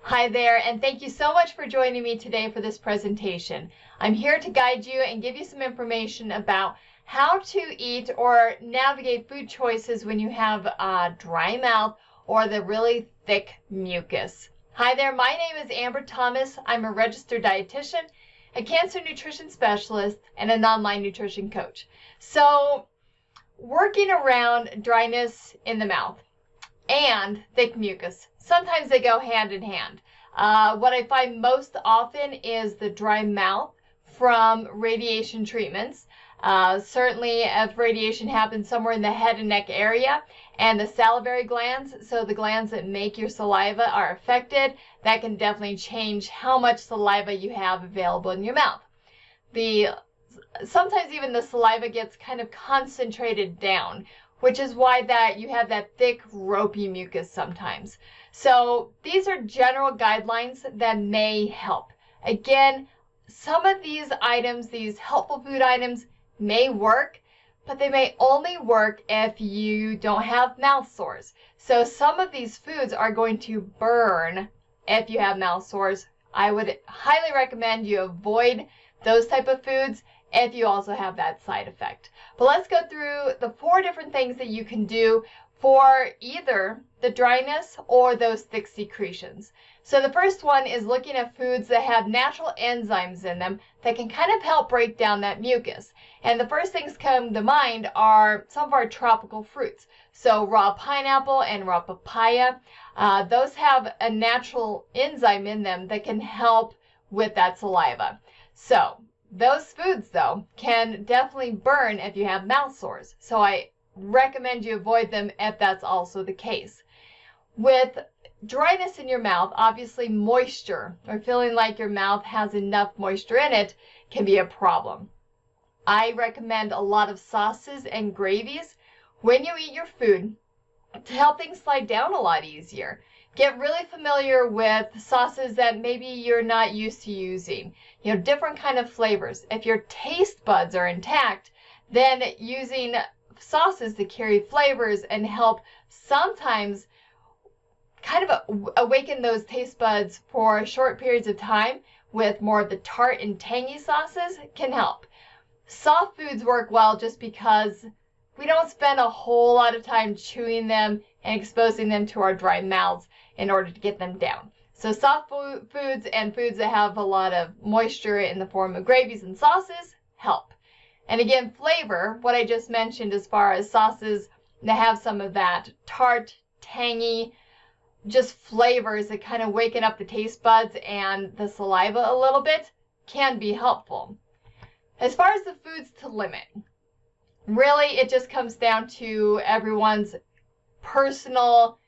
Hi there, and thank you so much for joining me today for this presentation. I'm here to guide you and give you some information about how to eat or navigate food choices when you have a dry mouth or the really thick mucus. Hi there, my name is Amber Thomas. I'm a registered dietitian, a cancer nutrition specialist, and an online nutrition coach. So, working around dryness in the mouth and thick mucus. Sometimes they go hand in hand. What I find most often is the dry mouth from radiation treatments. Certainly if radiation happens somewhere in the head and neck area and the salivary glands, so the glands that make your saliva are affected, that can definitely change how much saliva you have available in your mouth. Sometimes even the saliva gets kind of concentrated down, which is why you have that thick, ropey mucus sometimes. So these are general guidelines that may help. Again, some of these items, these helpful food items, may work, but they may only work if you don't have mouth sores. So some of these foods are going to burn if you have mouth sores. I would highly recommend you avoid those type of foods if you also have that side effect. But let's go through the 4 different things that you can do for either the dryness or those thick secretions. So the first one is looking at foods that have natural enzymes in them that can kind of help break down that mucus. And the first things come to mind are some of our tropical fruits. So raw pineapple and raw papaya, those have a natural enzyme in them that can help with that saliva. So those foods, though, can definitely burn if you have mouth sores. So I recommend you avoid them if that's also the case. With dryness in your mouth, obviously moisture or feeling like your mouth has enough moisture in it can be a problem. I recommend a lot of sauces and gravies when you eat your food to help things slide down a lot easier. Get really familiar with sauces that maybe you're not used to using. Different kind of flavors. If your taste buds are intact, then using sauces to carry flavors and help sometimes kind of awaken those taste buds for short periods of time with more of the tart and tangy sauces can help. Soft foods work well just because we don't spend a whole lot of time chewing them and exposing them to our dry mouths in order to get them down. So soft foods and foods that have a lot of moisture in the form of gravies and sauces help. And again, flavor, what I just mentioned as far as sauces that have some of that tart, tangy, just flavors that kind of waken up the taste buds and the saliva a little bit can be helpful. As far as the foods to limit, really it just comes down to everyone's personal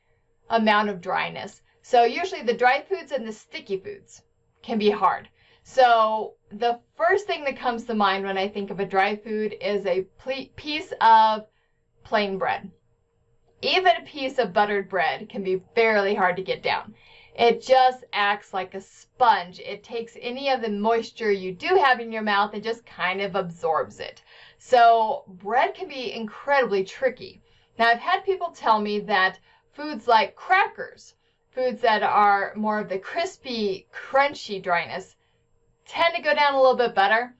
amount of dryness. So usually the dry foods and the sticky foods can be hard. So the first thing that comes to mind when I think of a dry food is a piece of plain bread. Even a piece of buttered bread can be fairly hard to get down. It just acts like a sponge. It takes any of the moisture you do have in your mouth and just kind of absorbs it. So bread can be incredibly tricky. Now I've had people tell me that foods like crackers, foods that are more of the crispy, crunchy dryness, tend to go down a little bit better,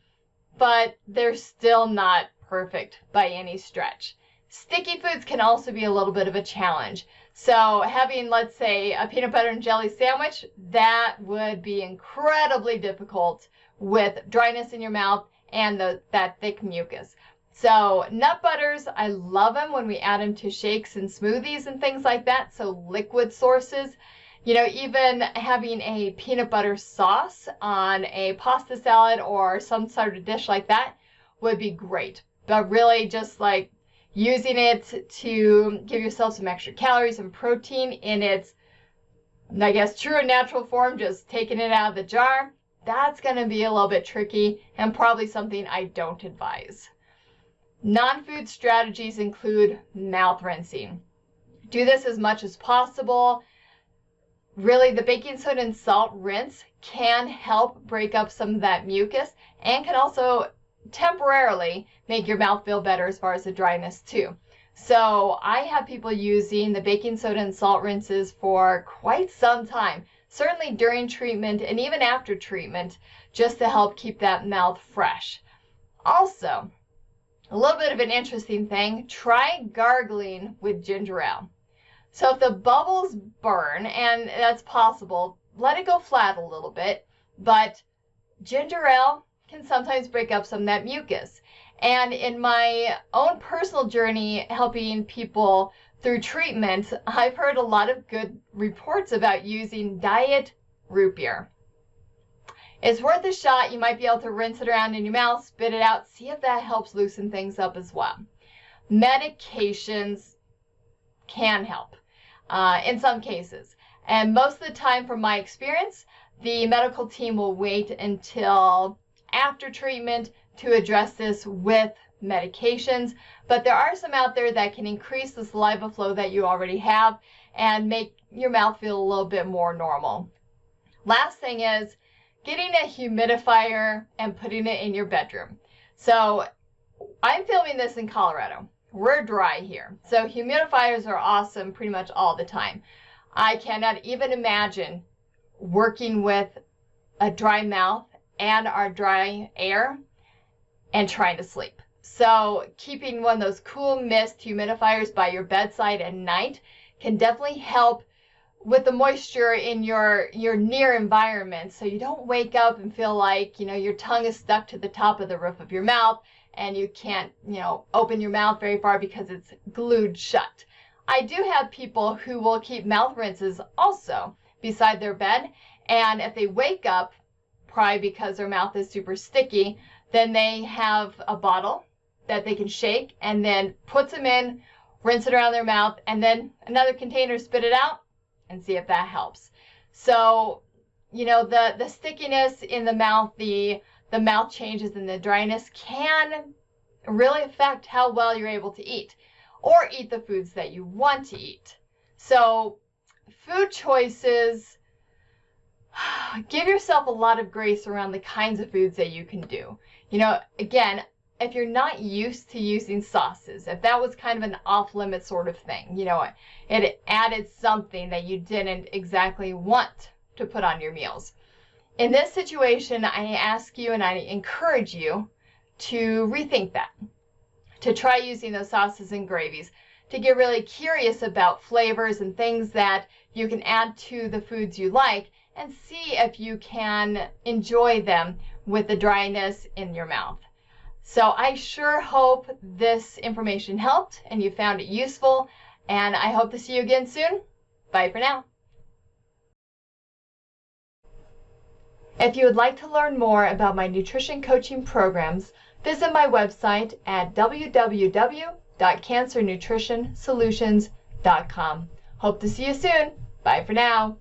but they're still not perfect by any stretch. Sticky foods can also be a little bit of a challenge. So having, let's say, a peanut butter and jelly sandwich, that would be incredibly difficult with dryness in your mouth and that thick mucus. So nut butters, I love them when we add them to shakes and smoothies and things like that. So liquid sources, even having a peanut butter sauce on a pasta salad or some sort of dish like that would be great. But really just like using it to give yourself some extra calories and protein in its, I guess, true and natural form, just taking it out of the jar, that's going to be a little bit tricky and probably something I don't advise. Non-food strategies include mouth rinsing. Do this as much as possible. Really, the baking soda and salt rinse can help break up some of that mucus and can also temporarily make your mouth feel better as far as the dryness too. So I have people using the baking soda and salt rinses for quite some time. certainly during treatment and even after treatment, just to help keep that mouth fresh. Also, a little bit of an interesting thing, try gargling with ginger ale. So if the bubbles burn, and that's possible, let it go flat a little bit, but ginger ale can sometimes break up some of that mucus. And in my own personal journey helping people through treatment, I've heard a lot of good reports about using diet root beer. It's worth a shot. You might be able to rinse it around in your mouth, spit it out, see if that helps loosen things up as well. Medications can help in some cases. And most of the time, from my experience, the medical team will wait until after treatment to address this with medications, but there are some out there that can increase the saliva flow that you already have and make your mouth feel a little bit more normal. Last thing is getting a humidifier and putting it in your bedroom. So I'm filming this in Colorado. We're dry here, so humidifiers are awesome pretty much all the time. I cannot even imagine working with a dry mouth and our dry air and trying to sleep. So keeping one of those cool mist humidifiers by your bedside at night can definitely help with the moisture in your near environment, so you don't wake up and feel like, your tongue is stuck to the top of the roof of your mouth and you can't, open your mouth very far because it's glued shut. I do have people who will keep mouth rinses also beside their bed, and if they wake up, probably because their mouth is super sticky, then they have a bottle that they can shake and then puts them in, rinse it around their mouth, and then another container, spit it out, and see if that helps. So, the stickiness in the mouth, the mouth changes and the dryness can really affect how well you're able to eat or eat the foods that you want to eat. So food choices, give yourself a lot of grace around the kinds of foods that you can do. Again, if you're not used to using sauces, if that was kind of an off-limit sort of thing, it added something that you didn't exactly want to put on your meals. In this situation, I ask you and I encourage you to rethink that, to try using those sauces and gravies, to get really curious about flavors and things that you can add to the foods you like and see if you can enjoy them with the dryness in your mouth. So I sure hope this information helped and you found it useful, and I hope to see you again soon. Bye for now. If you would like to learn more about my nutrition coaching programs, visit my website at www.cancernutritionsolutions.com. Hope to see you soon. Bye for now.